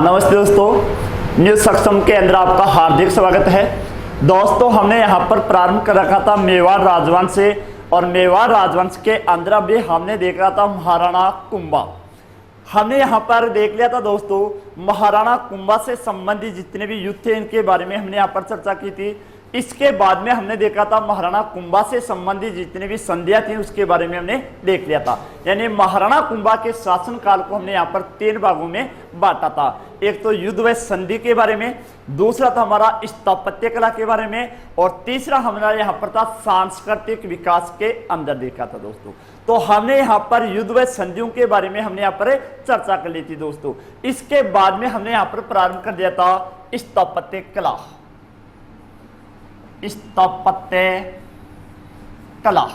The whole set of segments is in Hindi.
नमस्ते दोस्तों, न्यूज सक्षम के अंदर आपका हार्दिक स्वागत है। दोस्तों, हमने यहाँ पर प्रारंभ कर रखा था मेवाड़ राजवंश से, और मेवाड़ राजवंश के अंदर भी हमने देखा था महाराणा कुंभा। हमने यहाँ पर देख लिया था दोस्तों, महाराणा कुंभा से संबंधित जितने भी युद्ध थे इनके बारे में हमने यहाँ पर चर्चा की थी। इसके बाद में हमने देखा था महाराणा कुंभा से संबंधित जितने भी संधियां थी उसके बारे में हमने देख लिया था। यानी महाराणा कुंभा के शासन काल को हमने यहाँ पर 3 भागों में बांटा था। एक तो युद्ध व संधि के बारे में, दूसरा था हमारा स्थापत्य कला के बारे में, और तीसरा हमारा यहाँ पर था सांस्कृतिक विकास के अंदर देखा था दोस्तों। तो हमने यहाँ पर युद्ध व संधियों के बारे में हमने यहाँ पर चर्चा कर ली थी दोस्तों। इसके बाद में हमने यहाँ पर प्रारंभ कर दिया था स्थापत्य कला। स्थापत्य कला,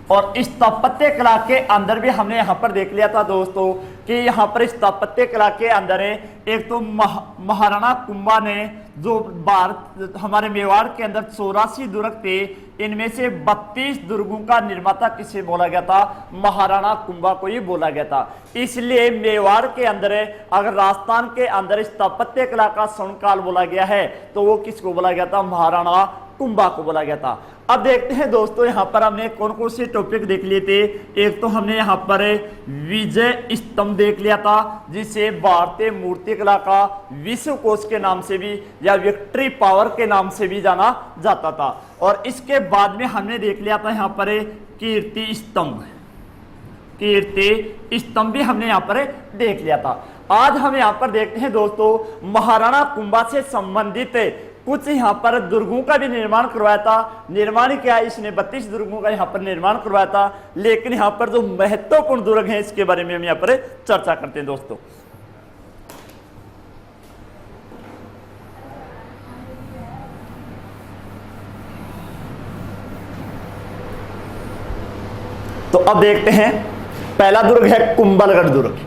और स्थापत्य कला के अंदर भी हमने यहाँ पर देख लिया था दोस्तों कि यहाँ पर स्थापत्य कला के अंदर है एक तो महाराणा कुंभा ने जो भारत हमारे मेवाड़ के अंदर 84 दुर्ग थे, इनमें से 32 दुर्गों का निर्माता किसे बोला गया था? महाराणा कुंभा को ही बोला गया था। इसलिए मेवाड़ के अंदर अगर राजस्थान के अंदर स्थापत्य कला का स्वर्णकाल बोला गया है तो वो किसको बोला गया था? महाराणा कुंभा को बोला गया था। अब देखते हैं दोस्तों, यहाँ पर हमने कौन कौन से टॉपिक देख लिए थे। एक तो हमने यहाँ पर विजय स्तंभ देख लिया था, जिसे भारतीय मूर्तिकला का विश्व कोश के नाम से भी या विक्ट्री पावर के नाम से भी जाना जाता था। और इसके बाद में हमने देख लिया था यहाँ पर कीर्ति स्तंभ। कीर्ति स्तंभ भी हमने यहाँ पर देख लिया था। आज हम यहाँ पर देखते हैं दोस्तों, महाराणा कुंभा से संबंधित कुछ यहाँ पर दुर्गों का भी निर्माण करवाया था। निर्माण क्या, इसने 32 दुर्गों का यहाँ पर निर्माण करवाया था। लेकिन यहाँ पर जो महत्वपूर्ण दुर्ग हैं इसके बारे में हम यहाँ पर चर्चा करते हैं दोस्तों। तो अब देखते हैं, पहला दुर्ग है कुंभलगढ़ दुर्ग।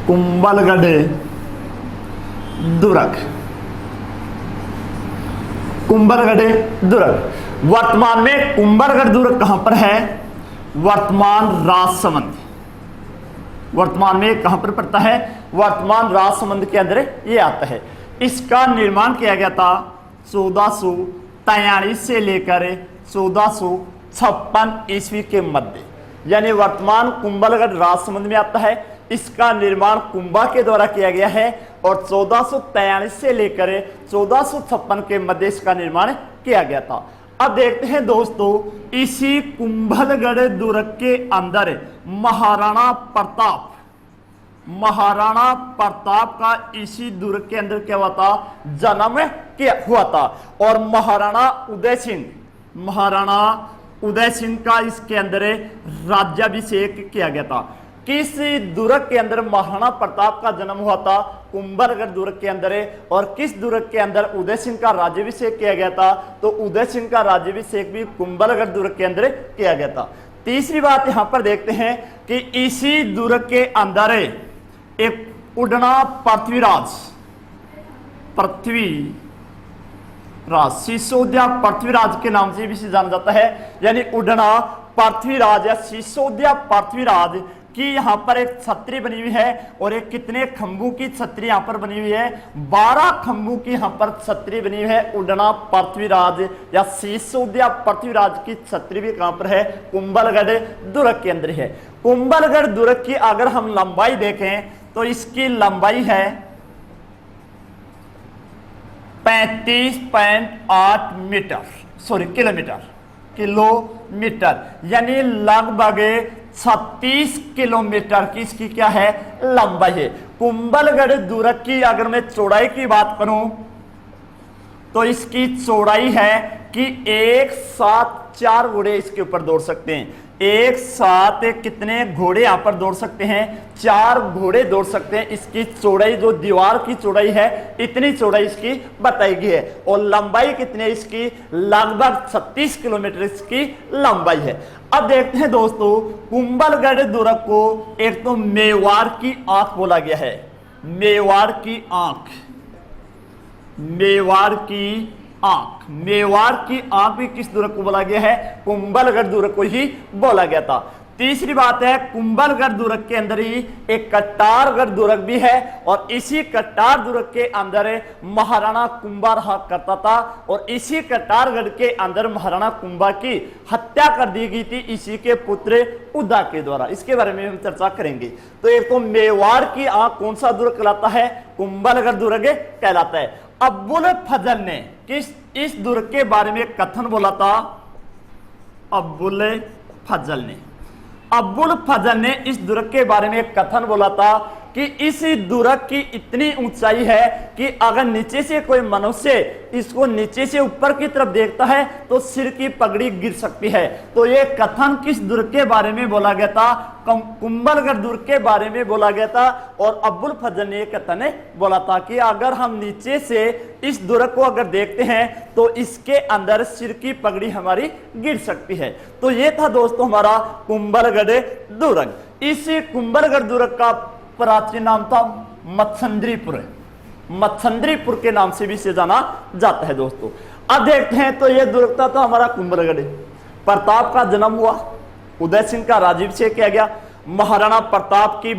कुंभलगढ़ दुर्ग, कुंभलगढ़ दुर्ग। वर्तमान में कुंभलगढ़ दुर्ग कहां पर है? वर्तमान राजसमंद। वर्तमान में कहां पर पड़ता है? वर्तमान राजसमंद के अंदर ये आता है। इसका निर्माण किया गया था 1443 से लेकर 1456 ईस्वी के मध्य, यानी वर्तमान कुंभलगढ़ राजसमंद में आता है। इसका निर्माण कुंभा के द्वारा किया गया है और 1443 से लेकर 1456 के मध्य इसका निर्माण किया गया था। अब देखते हैं दोस्तों, इसी कुंभलगढ़ दुर्ग के अंदर महाराणा प्रताप का इसी दुर्ग के अंदर क्या हुआ था? जन्म हुआ था। और महाराणा उदय सिंह का इसके अंदर राज्याभिषेक किया गया था। किस दुर्ग के अंदर महाराणा प्रताप का जन्म हुआ था? कुंभलगढ़ दुर्ग के अंदर। और किस दुर्ग के अंदर उदय सिंह का राज्याभिषेक किया गया था? तो उदय सिंह का राज्याभिषेक भी कुंभलगढ़ दुर्ग के अंदर किया गया था। तीसरी बात यहां पर देखते हैं कि इसी दुर्ग के अंदर एक उड़ना पृथ्वीराज सिसोदिया पृथ्वीराज के नाम से भी जाना जाता है। यानी उड़ना पृथ्वीराज या सिसोदिया पृथ्वीराज कि यहाँ पर एक छतरी बनी हुई है, और एक कितने खंभों की छतरी यहाँ पर बनी हुई है? 12 खंभों की यहाँ पर छतरी बनी हुई है। उड़ना पृथ्वीराज या सिसोदिया पृथ्वीराज की छतरी भी कहाँ पर है? कुंभलगढ़ दुर्ग के अंदर है। कुंभलगढ़ दुर्ग की अगर हम लंबाई देखें तो इसकी लंबाई है 35.8 किलोमीटर, यानी लगभग 36 किलोमीटर की इसकी क्या है? लंबाई है। कुंभलगढ़ दुर्ग की अगर मैं चौड़ाई की बात करूं तो इसकी चौड़ाई है कि एक साथ 4 घोड़े इसके ऊपर दौड़ सकते हैं। एक साथ कितने घोड़े यहां पर दौड़ सकते हैं? 4 घोड़े दौड़ सकते हैं। इसकी चौड़ाई, जो दीवार की चौड़ाई है, इतनी चौड़ाई इसकी बताई गई है। और लंबाई कितनी है इसकी? लगभग 36 किलोमीटर इसकी लंबाई है। अब देखते हैं दोस्तों, कुंभलगढ़ दुर्ग को एक तो मेवाड़ की आंख बोला गया है। मेवाड़ की आंख, मेवाड़ की आंख भी किस दुर्ग को बोला गया है? कुंभलगढ़ दुर्ग को ही बोला गया था। तीसरी बात है, कुंभलगढ़ दुर्ग के अंदर ही एक कट्टारगढ़ दुर्ग भी है और इसी कट्टार दुर्ग के अंदर महाराणा कुंभा रहा करता था और इसी कट्टारगढ़ के अंदर महाराणा कुंभा की हत्या कर दी गई थी इसी के पुत्र उदा के द्वारा। इसके बारे में हम चर्चा करेंगे। तो एक तो मेवाड़ की आंख कौन सा दुर्ग कहलाता है? कुंभलगढ़ दुर्ग कहलाता है। अब्बुल फजल ने इस दुर्ग के बारे में कथन बोला था? अब्बुल फजल ने इस दुर्ग के बारे में कथन बोला था कि इस दुर्ग की इतनी ऊंचाई है कि अगर नीचे से कोई मनुष्य इसको नीचे से ऊपर की तरफ देखता है तो सिर की पगड़ी गिर सकती है। तो ये कथन किस दुर्ग के बारे में बोला गया था? कुंभलगढ़ दुर्ग के बारे में बोला गया था। और अब्बुल फजल ने कथन बोला था कि अगर हम नीचे से इस दुर्ग को अगर देखते हैं तो इसके अंदर सिर की पगड़ी हमारी गिर सकती है। तो ये था दोस्तों हमारा कुंभलगढ़ दुर्ग। इस कुंभलगढ़ दुर्ग का प्राचीन नाम था मत्संद्रीपुर के नाम से भी इसे जाना जाता है दोस्तों। अब देखते हैं, तो यह दुर्ग था तो हमारा कुंभलगढ़। प्रताप का जन्म हुआ, उदय सिंह का राज्याभिषेक किया गया, महाराणा प्रताप की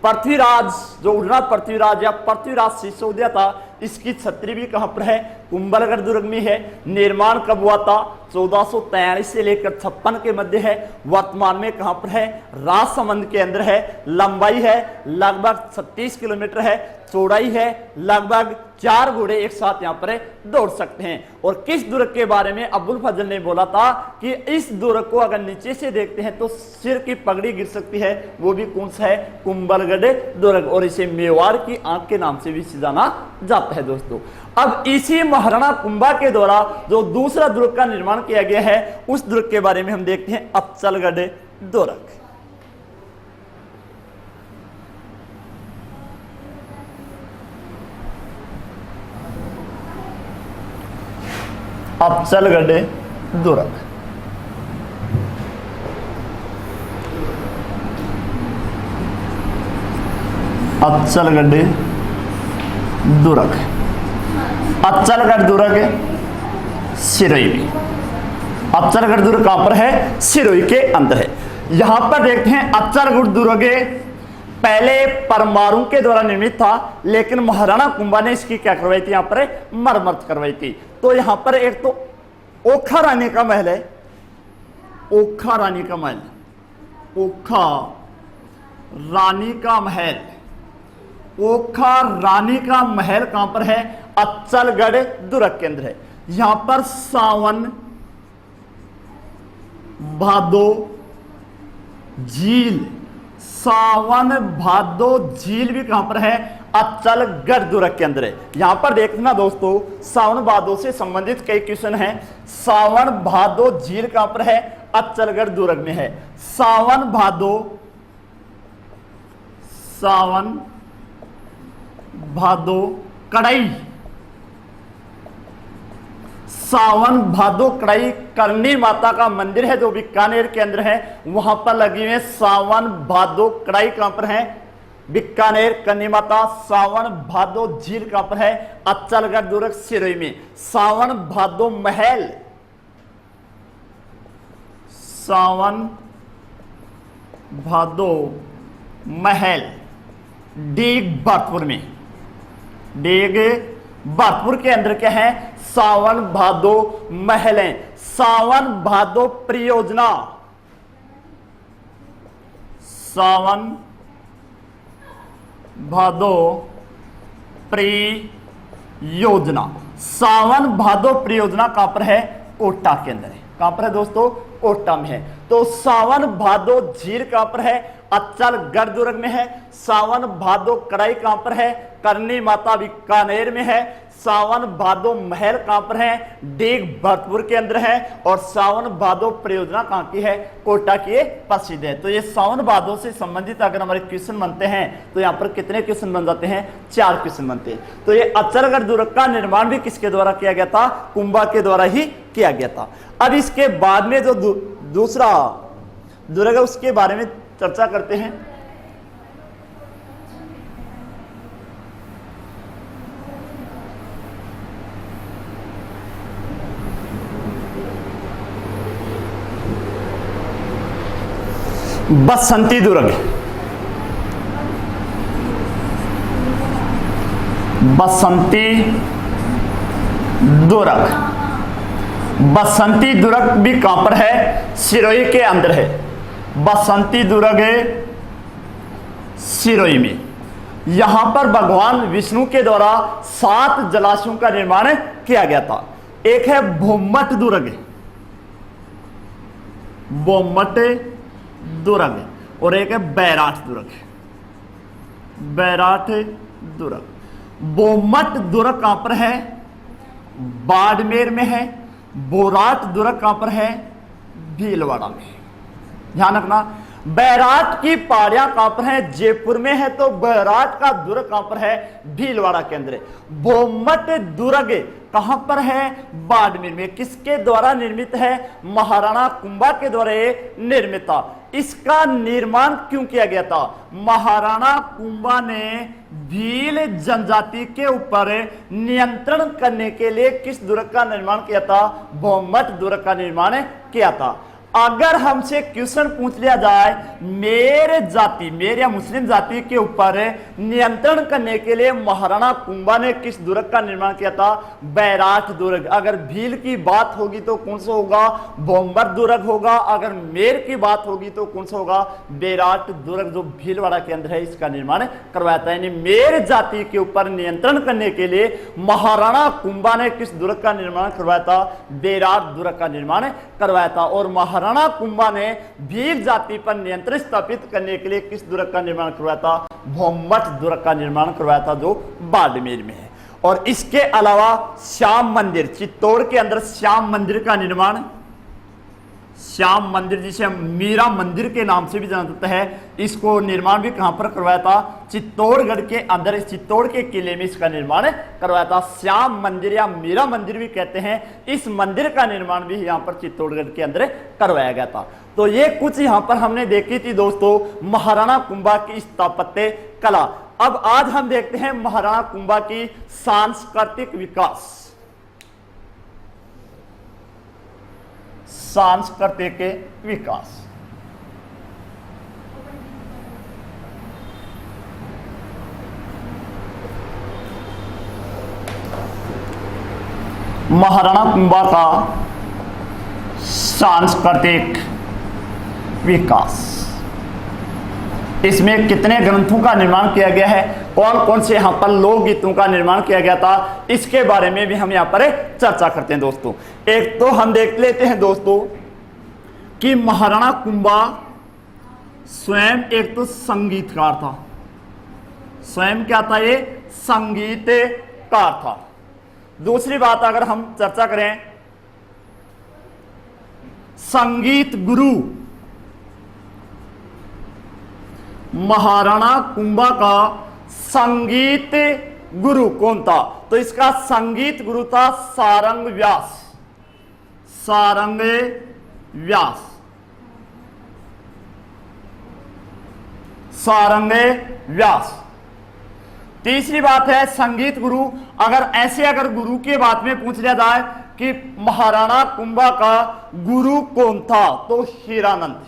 पृथ्वीराज जो उड़ना पृथ्वीराज या पृथ्वीराज सिसोदिया था, इसकी छत्री भी कहां पर है? कुंभलगढ़ दुर्ग में है। निर्माण कब हुआ था? 1443 से लेकर 56 के मध्य है। वर्तमान में कहां पर है? राजसमंद के अंदर है। लंबाई है लगभग 36 किलोमीटर है, चौड़ाई है लगभग 4 घोड़े एक साथ यहां पर दौड़ सकते हैं। और किस दुर्ग के बारे में अब्बुल फजल ने बोला था कि इस दुर्ग को अगर नीचे से देखते हैं तो सिर की पगड़ी गिर सकती है, वो भी कौन सा है? कुंभलगढ़ दुर्ग। और इसे मेवाड़ की आंख के नाम से भी जाना जाता है दोस्तों। अब इसी महाराणा कुंभा के द्वारा जो दूसरा दुर्ग का निर्माण किया गया है उस दुर्ग के बारे में हम देखते हैं, अफजलगढ़ दुर्ग। अफजलगढ़ दुर्ग अफजलगढ़ दुर्ग सिरोही में। अफजलगढ़ दुर्ग कहां पर है? सिरोही के अंदर है। यहां पर देखते हैं अफजलगढ़ दुर्ग पहले परमाणु के द्वारा निर्मित था, लेकिन महाराणा कुंभा ने इसकी क्या करवाई थी? यहां पर मरम्मत करवाई थी। तो यहां पर एक तो ओखा रानी का महल है, ओखा रानी का महल कहां पर है? अफजलगढ़ दुर्ग के अंदर है। यहां पर सावन भादो झील भी कहां पर है? अफजलगढ़ दुर्ग के अंदर है। यहां पर देखना दोस्तों, सावन भादो से संबंधित कई क्वेश्चन हैं। सावन भादो झील कहां पर है? अफजलगढ़ दुर्ग में है। सावन भादो कड़ाई करनी माता का मंदिर है जो बीकानेर के अंदर है, वहां पर लगी हुई है सावन भादो कड़ाई। कहां पर है? बीकानेर करनी माता। सावन भादो झील कहां पर है? अफजलगढ़ दुर्ग सिरोही में। सावन भादो महल डेग भरतपुर के अंदर क्या है? सावन भादो महल है। सावन भादो परियोजना, सावन भादो परियोजना कहां पर है? कोटा के अंदर है। कहां पर है दोस्तों? कोटा में है। तो सावन भादो झील कहां पर है? अफजलगढ़ दुर्ग में है। सावन भादो कड़ाई कहां पर है? करनी माता बीकानेर में है। सावन भादो महल कहां पर है? डेग भरतपुर के अंदर है। और सावन भादो परियोजना कहां की है? कोटा की प्रसिद्ध है। तो ये सावन भादो से संबंधित अगर हमारे क्वेश्चन बनते हैं तो यहाँ पर कितने क्वेश्चन बन जाते हैं? 4 क्वेश्चन बनते हैं। तो ये अफजलगढ़ दुर्ग का निर्माण भी किसके द्वारा किया गया था? कुंभा के द्वारा ही किया गया था। अब इसके बाद में जो दूसरा दुर्ग है उसके बारे में चर्चा करते हैं। बसंती दुर्ग, बसंती दुर्ग। बसंती दुर्ग भी कहां पर है? सिरोही के अंदर है। बसंती दुर्ग सिरोही में। यहां पर भगवान विष्णु के द्वारा 7 जलाशयों का निर्माण किया गया था। एक है भोमट दुर्ग, भोमट दुर्ग, और एक है बैराठ दुर्ग, बैराठ दुर्ग। भोमट दुर्ग कहां पर है? बाड़मेर में है। बोराट दुर्ग कहां पर है? भीलवाड़ा में। ध्यान रखना, बैराठ की पहाड़ियां कहां पर है? जयपुर में है। तो बैराठ का दुर्ग कहां पर है? भीलवाड़ा के अंदर है। भोमट दुर्ग कहां पर है? बाड़मेर में। किसके द्वारा निर्मित है? महाराणा कुंभा के द्वारा निर्मित था। इसका निर्माण क्यों किया गया था? महाराणा कुंभा ने भील जनजाति के ऊपर नियंत्रण करने के लिए किस दुर्ग का निर्माण किया था? भोमट दुर्ग का निर्माण किया था। अगर हमसे क्वेश्चन पूछ लिया जाए मेरे जाति, मेरे या मुस्लिम जाति के ऊपर नियंत्रण करने के लिए महाराणा कुंभा ने किस दुर्ग का निर्माण किया था? बैराठ दुर्ग। अगर भील की बात होगी तो कौन सा होगा? भोमट दुर्ग होगा। अगर मेर की बात होगी तो कौन सा होगा? बैराठ दुर्ग, जो भीलवाड़ा के अंदर है, इसका निर्माण करवाया था। यानी मेर जाति के ऊपर नियंत्रण करने के लिए महाराणा कुंभा ने किस दुर्ग का निर्माण करवाया था? बैराठ दुर्ग का निर्माण करवाया था। और महाराणा कुंभा ने भील जाति पर नियंत्रण स्थापित करने के लिए किस दुर्ग का निर्माण करवाया था? भोमट दुर्ग का निर्माण करवाया था, जो बाड़मेर में है। और इसके अलावा श्याम मंदिर, चित्तौड़ के अंदर श्याम मंदिर का निर्माण, श्याम मंदिर जिसे हम मीरा मंदिर के नाम से भी जाना जाता है, इसको निर्माण भी कहां पर करवाया था? चित्तौड़गढ़ के अंदर, चित्तौड़ के किले में इसका निर्माण करवाया था। श्याम मंदिर या मीरा मंदिर भी कहते हैं। इस मंदिर का निर्माण भी यहां पर चित्तौड़गढ़ के अंदर करवाया गया था। तो ये कुछ यहां पर हमने देखी थी दोस्तों महाराणा कुंभा की स्थापत्य कला। अब आज हम देखते हैं महाराणा कुंभा की सांस्कृतिक विकास, सांस्कृतिक विकास। महाराणा कुंभा का सांस्कृतिक विकास, इसमें कितने ग्रंथों का निर्माण किया गया है, कौन कौन से यहां पर लोकगीतों का निर्माण किया गया था, इसके बारे में भी हम यहां पर चर्चा करते हैं दोस्तों। एक तो हम देख लेते हैं दोस्तों कि महाराणा कुंभा स्वयं एक तो संगीतकार था। स्वयं क्या था? ये संगीतकार था। दूसरी बात अगर हम चर्चा करें, संगीत गुरु, महाराणा कुंभा का संगीत गुरु कौन था? तो इसका संगीत गुरु था सारंग व्यास, सारंग व्यास, सारंग व्यास। तीसरी बात है संगीत गुरु, अगर गुरु के बात में पूछ लिया जाए कि महाराणा कुंभा का गुरु कौन था, तो हीरानंद।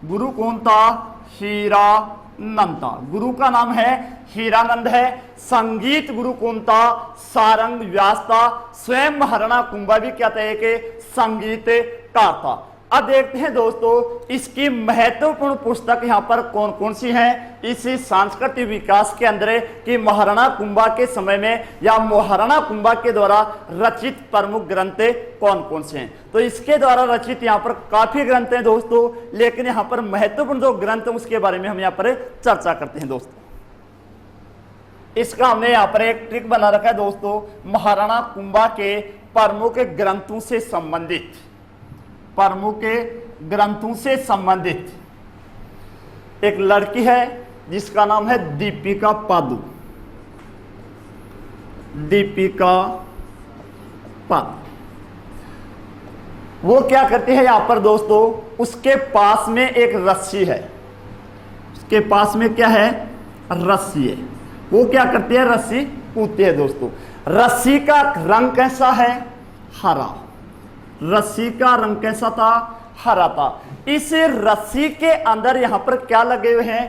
गुरु कौन था? हीरानंद था। गुरु का नाम है हीरानंद है। संगीत गुरु कौन था? सारंग व्यास था। स्वयं महाराणा कुंभा भी क्या था? एक संगीतकार था। अब देखते हैं दोस्तों इसकी महत्वपूर्ण पुस्तक यहाँ पर कौन कौन सी हैं इस सांस्कृतिक विकास के अंदर, कि महाराणा कुंभा के समय में या महाराणा कुंभा के द्वारा रचित प्रमुख ग्रंथ कौन कौन से हैं। तो इसके द्वारा रचित यहाँ पर काफी ग्रंथ हैं दोस्तों, लेकिन यहाँ पर महत्वपूर्ण जो ग्रंथ है उसके बारे में हम यहाँ पर चर्चा करते हैं दोस्तों। इसका हमने यहाँ पर एक ट्रिक बना रखा है दोस्तों, महाराणा कुंभा के प्रमुख ग्रंथों से संबंधित, प्रमुख ग्रंथों से संबंधित एक लड़की है जिसका नाम है दीपिका पादु, दीपिका पादु। वो क्या करती है यहां पर दोस्तों, उसके पास में एक रस्सी है, उसके पास में क्या है? रस्सी है। वो क्या करती है? रस्सी कूदती है दोस्तों। रस्सी का रंग कैसा है? हरा। रस्सी का रंग कैसा था? हरा था। इस रस्सी के अंदर यहाँ पर क्या लगे हुए हैं,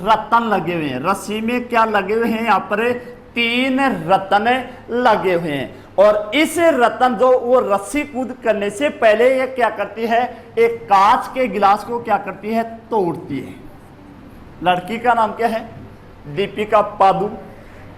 रतन लगे हुए हैं। रस्सी में क्या लगे हुए हैं, यहाँ पर 3 रतन लगे हुए हैं। और इस रतन जो वो रस्सी कूद करने से पहले ये क्या करती है, एक कांच के गिलास को क्या करती है, तोड़ती है। लड़की का नाम क्या है, दीपिका पादु।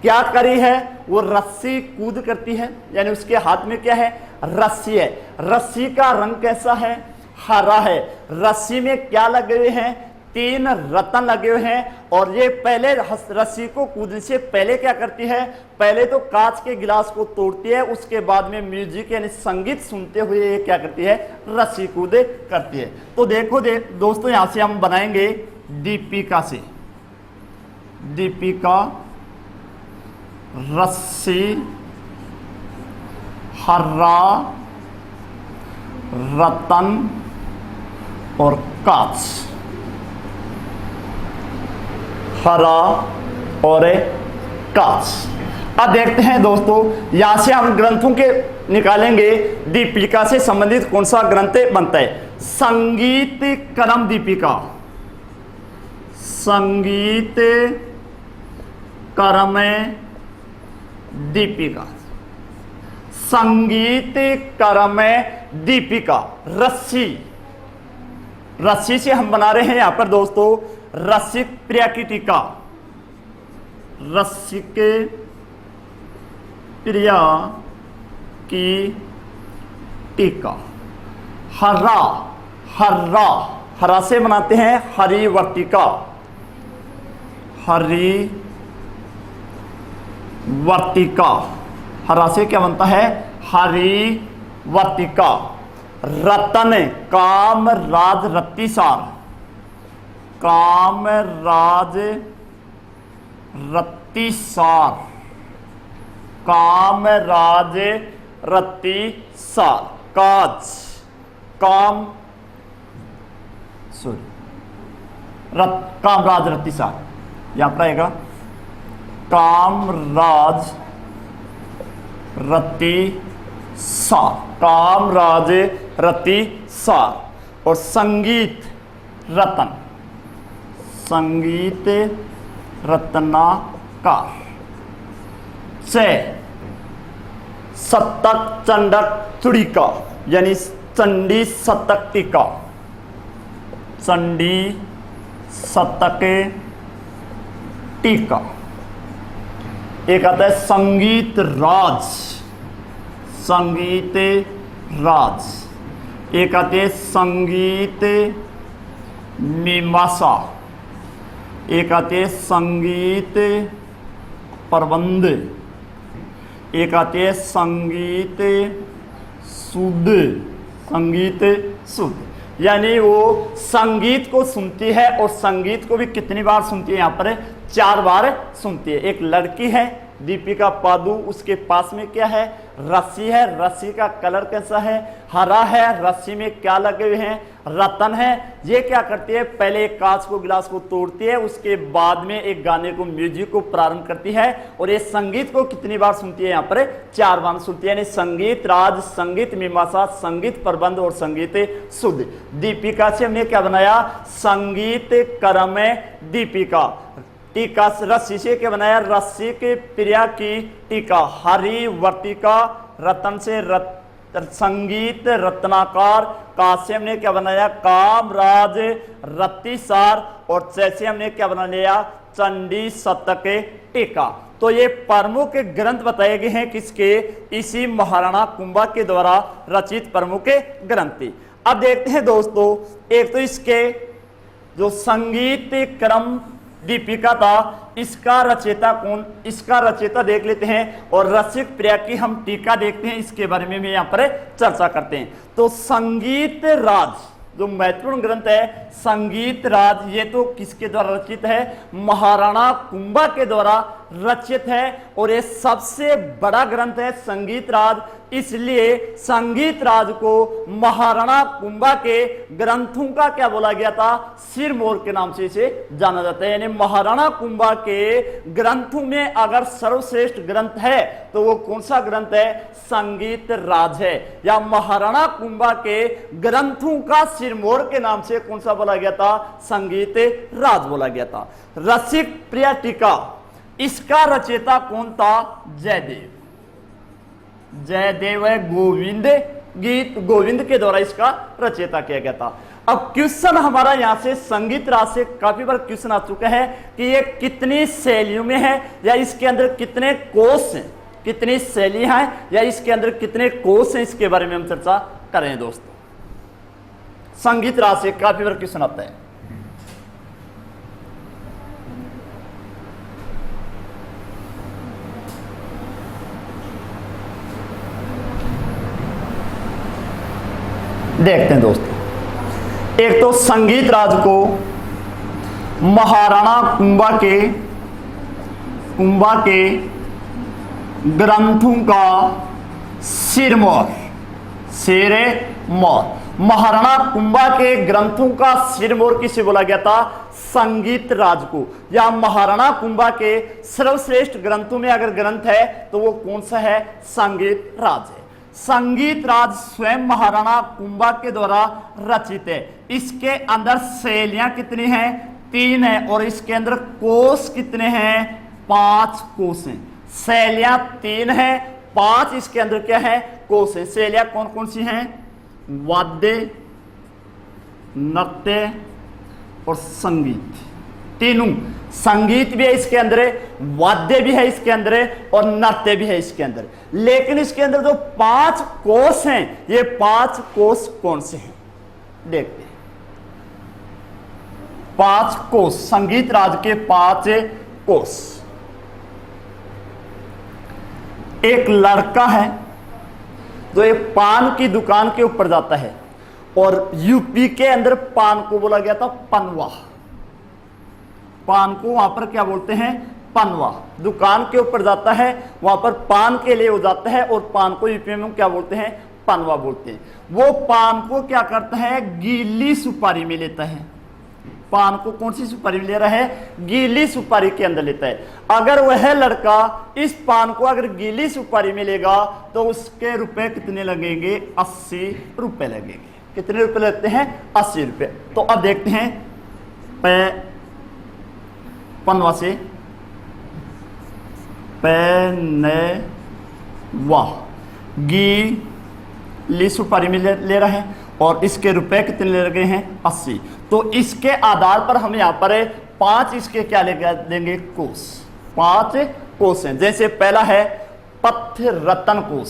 क्या करी है, वो रस्सी कूद करती है, यानी उसके हाथ में क्या है, रस्सी है। रस्सी का रंग कैसा है, हरा है। रस्सी में क्या लगे हुए हैं, 3 रतन लगे हुए हैं। और ये पहले रस्सी को कूदने से पहले क्या करती है, पहले तो कांच के गिलास को तोड़ती है, उसके बाद में म्यूजिक यानी संगीत सुनते हुए ये क्या करती है, रस्सी कूद करती है। तो देखो दोस्तों, यहां से हम बनाएंगे दीपिका से, दीपिका, रस्सी, हरा, रतन और कांच। हरा और कांच। अब देखते हैं दोस्तों, यहां से हम ग्रंथों के निकालेंगे दीपिका से संबंधित कौन सा ग्रंथ बनता है। संगीत करम दीपिका, संगीत करम दीपिका, संगीत करम दीपिका। रस्सी, रस्सी से हम बना रहे हैं यहां पर दोस्तों रसिक प्रिया की टीका, रसिक प्रिया की टीका। हरा, हरा, हरा से बनाते हैं हरी वर्तिका, हरी वर्तिका। हरा से क्या बनता है, हरी वर्तिका। रतन, काम राज रत्तीसार, काम राज रत्तीसार, काम राज रत्तीसार। काज, काम काम राज रत्तीसार, यहां पर आएगा काम राज रत्तीसार, काम राज रत्तीसार। और संगीत रतन, संगीत रत्नाकार। से शतक चंडक चुड़िका, यानी चंडी शतक टीका, चंडी शतक टीका। एक आता है संगीत राज, संगीत राज। एक आते हैं संगीत मीमांसा, एक आते हैं संगीत प्रबंध, एक आते हैं संगीत शुद्ध, संगीत शुद्ध। यानी वो संगीत को सुनती है और संगीत को भी कितनी बार सुनती है, यहाँ पर 4 बार सुनती है। एक लड़की है दीपिका पादु, उसके पास में क्या है, रस्सी है। रस्सी का कलर कैसा है, हरा है। रस्सी में क्या लगे हुए हैं, रतन है। ये क्या करती है, पहले एक कांच को गिलास को तोड़ती है, उसके बाद में एक गाने को म्यूजिक को प्रारंभ करती है। और ये संगीत को कितनी बार सुनती है, यहाँ पर 4 बार सुनती है। यानी संगीत राज, संगीत मीमांसा, संगीत प्रबंध और संगीत शुद्ध। दीपिका से हमने क्या बनाया, संगीत करम दीपिका। टीका रस्सी से क्या बनाया, रस्सी के प्रिया की टीका। हरी वर्तिका, रतन से संगीत रत्नाकार। कांच से हमने क्या बनाया, काम राज रत्तीसार। और जैसे हमने क्या बना लिया, चंडी शतक टीका। तो ये प्रमुख ग्रंथ बताए गए हैं किसके, इसी महाराणा कुंभा के द्वारा रचित प्रमुख ग्रंथ। अब देखते हैं दोस्तों, एक तो इसके जो संगीत क्रम दीपिका था, इसका रचयिता कौन, इसका रचयिता देख लेते हैं। और रसिक प्रिया की हम टीका देखते हैं, इसके बारे में यहाँ पर चर्चा करते हैं। तो संगीत राज जो महत्वपूर्ण ग्रंथ है, संगीत राज, ये तो किसके द्वारा रचित है, महाराणा कुंभा के द्वारा रचित है और ये सबसे बड़ा ग्रंथ है संगीत राज। इसलिए संगीत राज को महाराणा कुंभा के ग्रंथों का क्या बोला गया था, सिरमौर के नाम से इसे जाना जाता है। यानी महाराणा कुंभा के ग्रंथों में अगर सर्वश्रेष्ठ ग्रंथ है तो वो कौन सा ग्रंथ है, संगीत राज है। या महाराणा कुंभा के ग्रंथों का सिरमौर के नाम से कौन सा बोला गया था, संगीत राज बोला गया था। रसिक प्रिय टीका, इसका रचयिता कौन था, जयदेव। जयदेव है गोविंद गीत, गोविंद के द्वारा इसका रचयिता किया गया था। अब क्वेश्चन हमारा यहां से संगीत राज से काफी बार क्वेश्चन आ चुका है कि ये कितनी शैलियों में है, या इसके अंदर कितने कोष हैं, कितनी शैलियां हैं, या इसके अंदर कितने कोष हैं, इसके बारे में हम चर्चा करें दोस्तों। संगीत राज से काफी बार क्वेश्चन आता है। देखते हैं दोस्तों, एक तो संगीत राज को महाराणा कुंभा के ग्रंथों का सिरमौर, महाराणा कुंभा के ग्रंथों का सिरमौर किसे बोला गया था, संगीत राज को। या महाराणा कुंभा के सर्वश्रेष्ठ ग्रंथों में अगर ग्रंथ है तो वो कौन सा है, संगीत राज है। संगीत राज स्वयं महाराणा कुंभा के द्वारा रचित है। इसके अंदर शैलियां कितनी हैं, 3 है, और इसके अंदर कोष कितने हैं, 5 कोष हैं। शैलियां 3 है, 5 इसके अंदर क्या है, कोष है। शैलियां कौन कौन सी हैं, वाद्य, नृत्य और संगीत, तीनों। संगीत भी है इसके अंदर, वाद्य भी है इसके अंदर, और नृत्य भी है इसके अंदर। लेकिन इसके अंदर जो 5 कोष हैं, ये 5 कोष कौन से हैं, देखते हैं। 5 कोष, संगीत राज के 5 कोष। एक लड़का है जो एक पान की दुकान के ऊपर जाता है, और यूपी के अंदर पान को बोला गया था पनवा। पान को वहां पर क्या बोलते हैं, पनवा। दुकान के ऊपर जाता है, वहां पर पान के लिए हो जाता है, और पान को यूपी में क्या बोलते हैं, पनवा बोलते हैं। वो पान को क्या करता है, गीली सुपारी में लेता है। पान को कौन सी सुपारी में ले रहा है, गीली सुपारी के अंदर लेता है। अगर वह लड़का इस पान को अगर गीली सुपारी में लेगा तो उसके रुपए कितने लगेंगे, 80 रुपए लगेंगे। कितने रुपए लगते हैं, 80 रुपए। तो अब देखते हैं, पनवा से पैनवा, गीली सुपारी में ले रहा है, और इसके रुपए कितने ले रहे हैं, 80। तो इसके आधार पर हम यहाँ पर 5 इसके क्या लेंगे, कोष। 5 कोष हैं। जैसे पहला है पथ्य रतन कोष।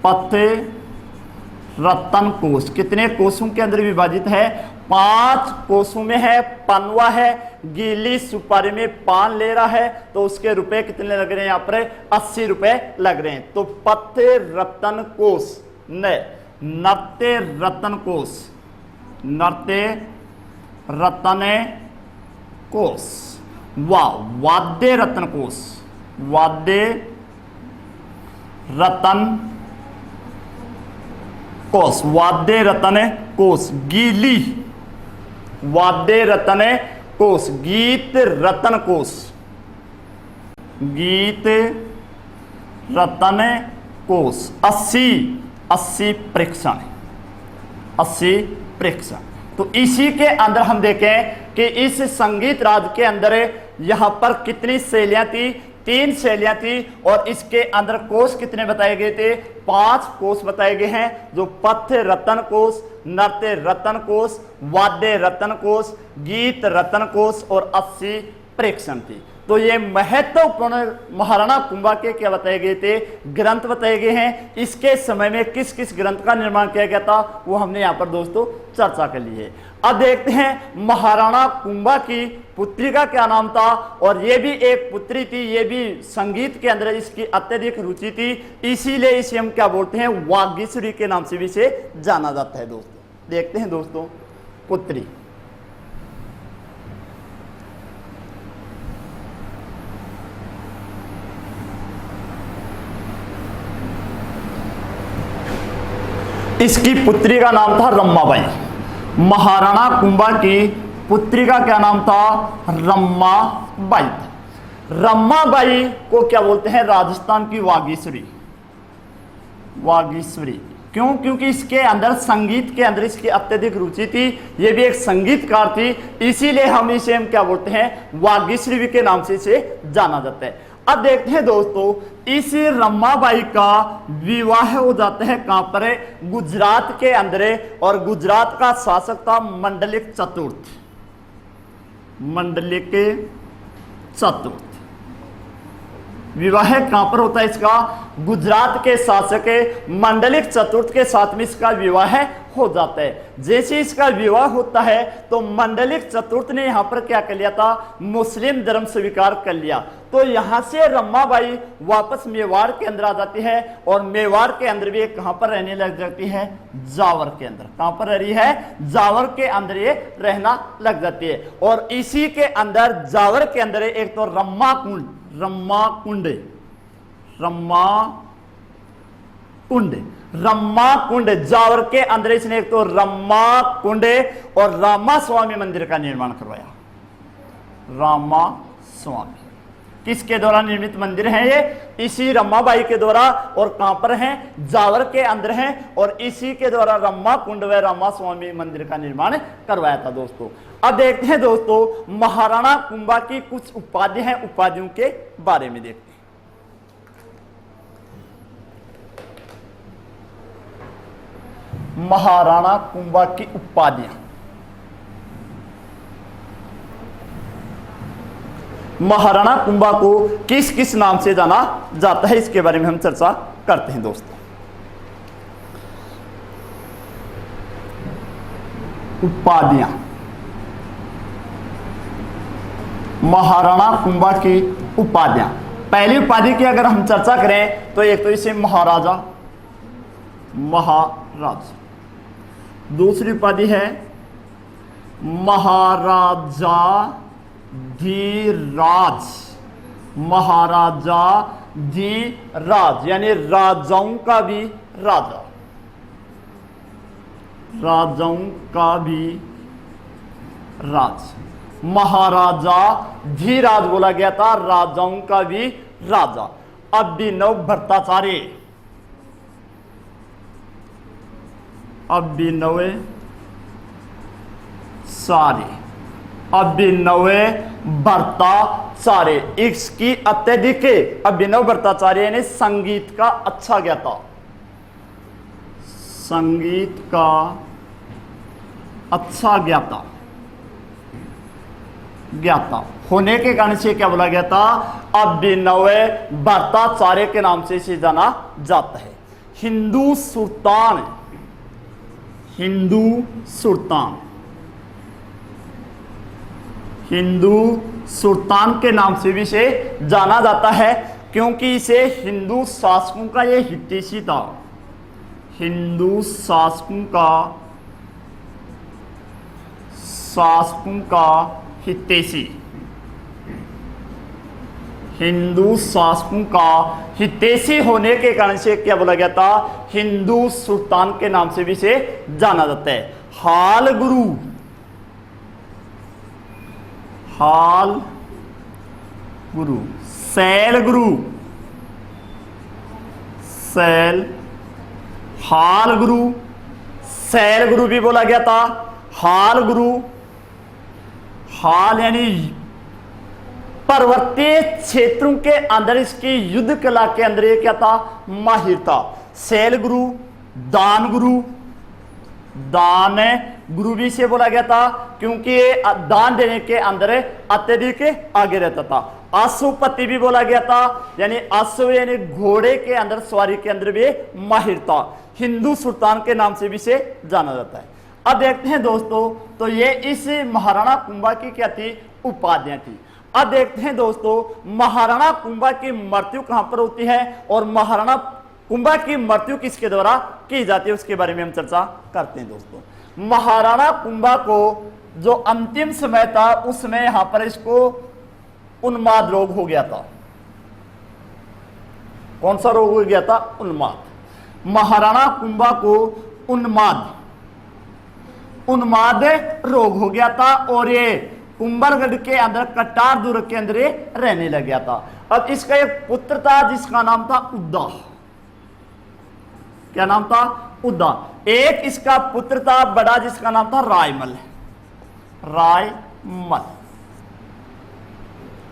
पथ्य रतन कोष कितने कोषों के अंदर विभाजित है, 5 कोषों में है। पनवा है, गीली सुपारी में पान ले रहा है, तो उसके रुपए कितने लग रहे हैं, यहाँ पर 80 रुपए लग रहे हैं। तो पथ्य रतन कोष, नृत्य रतन कोष, नृत्य रतन कोष, वाद्य रतन कोष, वाद्य रतन कोष, वाद्य रतन कोष, गीली वाद्य रतन कोष, गीत रतन कोष, गीत रतन कोष, 80 प्रेक्षण, 80 प्रेक्षण। तो इसी के अंदर हम देखें कि इस संगीत राज के अंदर यहां पर कितनी शैलियां थी, 3 शैलियां थी, और इसके अंदर कोष कितने बताए गए थे, 5 कोष बताए गए हैं, जो पथ्य रतन कोष, नृत्य रतन कोष, वाद्य रतन कोष, गीत रतन कोष और 80 प्रेक्षण थी। तो ये महत्वपूर्ण महाराणा कुंभा के क्या बताए गए थे, ग्रंथ बताए गए हैं। इसके समय में किस किस ग्रंथ का निर्माण किया गया था वो हमने यहाँ पर दोस्तों चर्चा कर ली है। अब देखते हैं महाराणा कुंभा की पुत्री का क्या नाम था, और ये भी एक पुत्री थी, ये भी संगीत के अंदर इसकी अत्यधिक रुचि थी, इसीलिए इसे हम क्या बोलते हैं, वागीश्वरी के नाम से भी इसे जाना जाता है दोस्तों। देखते हैं दोस्तों, पुत्री इसकी पुत्री का नाम था रमाबाई। महाराणा कुंभा की पुत्री का क्या नाम था? रमाबाई। रमाबाई को क्या बोलते हैं? राजस्थान की वागीश्वरी। वागीश्वरी क्यों? क्योंकि इसके अंदर संगीत के अंदर इसकी अत्यधिक रुचि थी, ये भी एक संगीतकार थी, इसीलिए हम इसे क्या बोलते हैं? वागीश्वरी के नाम से इसे जाना जाता है। अब देखते हैं दोस्तों, इस रमाबाई का विवाह हो जाता है कहां पर? गुजरात के अंदर, और गुजरात का शासक था मंडलिक चतुर्थ। मंडलिक चतुर्थ। विवाह कहां पर होता है इसका? गुजरात के शासक मंडलिक चतुर्थ के साथ में इसका विवाह हो जाता है। जैसे इसका विवाह होता है तो मंडलिक चतुर्थ ने यहां पर क्या कर लिया था? मुस्लिम धर्म स्वीकार कर लिया। तो यहां से रमाबाई वापस मेवाड़ के अंदर आ जाती है, और मेवाड़ के अंदर भी कहां पर रहने लग जाती है? जावर के अंदर। कहां पर रह रही है? जावर के अंदर ये रहना लग जाती है। और इसी के अंदर जावर के अंदर एक तो रम्मा कुंड, रम्मा कुंड, रम्मा कुंड, रम्मा कुंड, जावर के अंदर इसने एक तो रम्मा कुंड और रामा स्वामी मंदिर का निर्माण करवाया। रामा स्वामी किसके द्वारा निर्मित मंदिर है ये? इसी रमाबाई के द्वारा। और कहां पर है? जावर के अंदर है, और इसी के द्वारा रम्मा कुंड व रामा स्वामी मंदिर का निर्माण करवाया था दोस्तों। अब देखते हैं दोस्तों, महाराणा कुंभा की कुछ उपाधियां हैं, उपाधियों के बारे में देखते हैं। महाराणा कुंभा की उपाधियां। महाराणा कुंभा को किस किस नाम से जाना जाता है, इसके बारे में हम चर्चा करते हैं दोस्तों। उपाधियां। महाराणा कुंभा की उपाधियां। पहली उपाधि की अगर हम चर्चा करें तो एक तो इसे महाराजा, महाराज। दूसरी उपाधि है महाराजा धीराज, महाराजा धीराज, यानी राजाओं का भी राजा, राजाओं का भी राज। महाराजा धीराज बोला गया था, राजाओं का भी राजा। अभिनव भट्टाचार्य, अभिनव सारे, अभिनव भट्टाचार्य, इसकी अत्यधिक, अभिनव भट्टाचार्य ने संगीत का अच्छा ज्ञाता, संगीत का अच्छा ज्ञाता, ज्ञाता होने के कारण से क्या बोला गया था? अभिनव भट्टाचार्य के नाम से इसे जाना जाता है। हिंदू सुल्तान, हिंदू सुल्तान, हिंदू सुल्तान के नाम से भी इसे जाना जाता है, क्योंकि इसे हिंदू शासकों का ये हितैषी था। हिंदू शासकों का हितैषी, हिंदू शासकों का हितैषी होने के कारण से क्या बोला गया था? हिंदू सुल्तान के नाम से भी इसे जाना जाता है। हाल गुरु, हाल गुरु, शैल गुरु, शैल, हाल गुरु, शैल गुरु भी बोला गया था। हाल गुरु, हाल यानी पर्वतीय क्षेत्रों के अंदर इसकी युद्ध कला के अंदर ये क्या था? माहिर था। शैल गुरु, दान गुरु, दान गुरु भी से बोला गया था, क्योंकि ये दान देने के अंदर अत्यधिक आगे रहता था। अश्वपति भी बोला गया था, यानी अश्व यानी घोड़े के अंदर सवारी के अंदर भी माहिर था। हिंदू सुल्तान के नाम से भी से जाना जाता है। अब देखते हैं दोस्तों, तो ये इस महाराणा कुंभा की क्या थी? उपाधियां थी। अब देखते हैं दोस्तों, महाराणा कुंभा की मृत्यु कहां पर होती है और महाराणा कुंभा की मृत्यु किसके द्वारा की जाती है, उसके बारे में हम चर्चा करते हैं दोस्तों। महाराणा कुंभा को जो अंतिम समय था उसमें यहां पर इसको उन्माद रोग हो गया था। कौन सा रोग हो गया था? उन्माद। महाराणा कुंभा को उन्माद रोग हो गया था और ये कुंभलगढ़ के अंदर कटार दुर्ग के अंदर ये रहने लग गया था। अब इसका एक पुत्र था जिसका नाम था उद्दा। क्या नाम था? उद्दा। एक इसका पुत्र था बड़ा जिसका नाम था रायमल।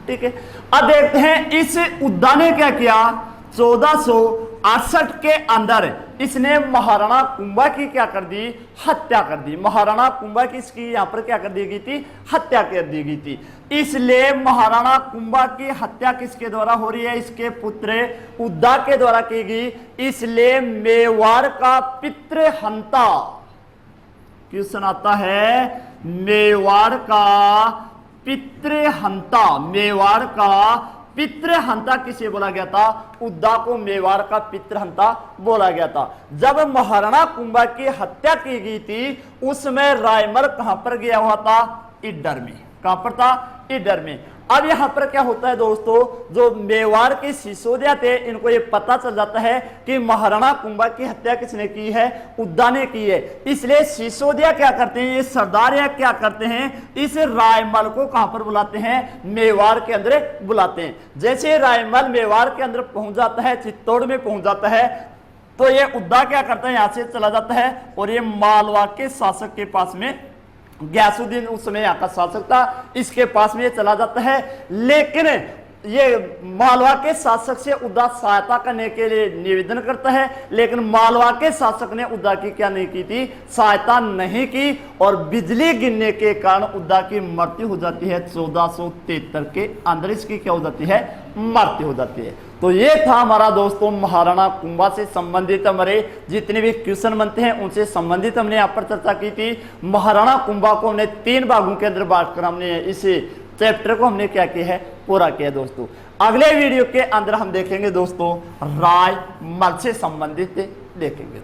ठीक है। अब देखते हैं इस उद्दा ने क्या किया। 1468 के अंदर इसने महाराणा कुंभा की क्या कर दी? हत्या कर दी। महाराणा कुंभा की इसकी यहां पर क्या कर दी गई थी? हत्या कर दी गई थी। इसलिए महाराणा कुंभा की हत्या किसके द्वारा हो रही है? इसके पुत्र उद्दा के द्वारा की गई। इसलिए मेवाड़ का पितृहंता क्वेश्चन आता है। मेवाड़ का पितृहंता, मेवाड़ का पितृहंता किसे बोला गया था? उद्दा को मेवाड़ का पितृहंता बोला गया था। जब महाराणा कुंभा की हत्या की गई थी उसमें रायमल कहां पर गया हुआ था? इडर में। कहां पर था? इडर में। अब यहां पर क्या होता है दोस्तों, जो मेवाड़ के सिसोदिया थे इनको ये पता चल जाता है कि महाराणा कुंभा की हत्या किसने की है? उद्दा ने की है। इसलिए सिसोदिया क्या करते हैं, ये सरदार क्या करते हैं, इस रायमल को कहां पर बुलाते हैं? मेवाड़ के अंदर बुलाते हैं। जैसे रायमल मेवाड़ के अंदर पहुंच जाता है, चित्तौड़ में पहुंच जाता है, तो ये उद्दा क्या करता है, यहां से चला जाता है और ये मालवा के शासक के पास में, गयासुद्दीन उस समय यहाँ का शासक था, इसके पास में ये चला जाता है। लेकिन ये मालवा के शासक से उद्दा सहायता करने के लिए निवेदन करता है, लेकिन मालवा के शासक ने उद्दा की क्या नहीं की थी? सहायता नहीं की और बिजली गिरने के कारण उद्दा की मृत्यु हो जाती है। 1473 के अंदर इसकी क्या हो जाती है? मृत्यु हो जाती है। तो ये था हमारा दोस्तों महाराणा कुंभा से संबंधित हमारे जितने भी क्वेश्चन बनते हैं उनसे संबंधित हमने यहाँ पर चर्चा की थी। महाराणा कुंभा को हमने 3 भागों के अंदर बांटकर हमने इस चैप्टर को हमने क्या किया है? पूरा किया दोस्तों। अगले वीडियो के अंदर हम देखेंगे दोस्तों रायमल से संबंधित देखेंगे।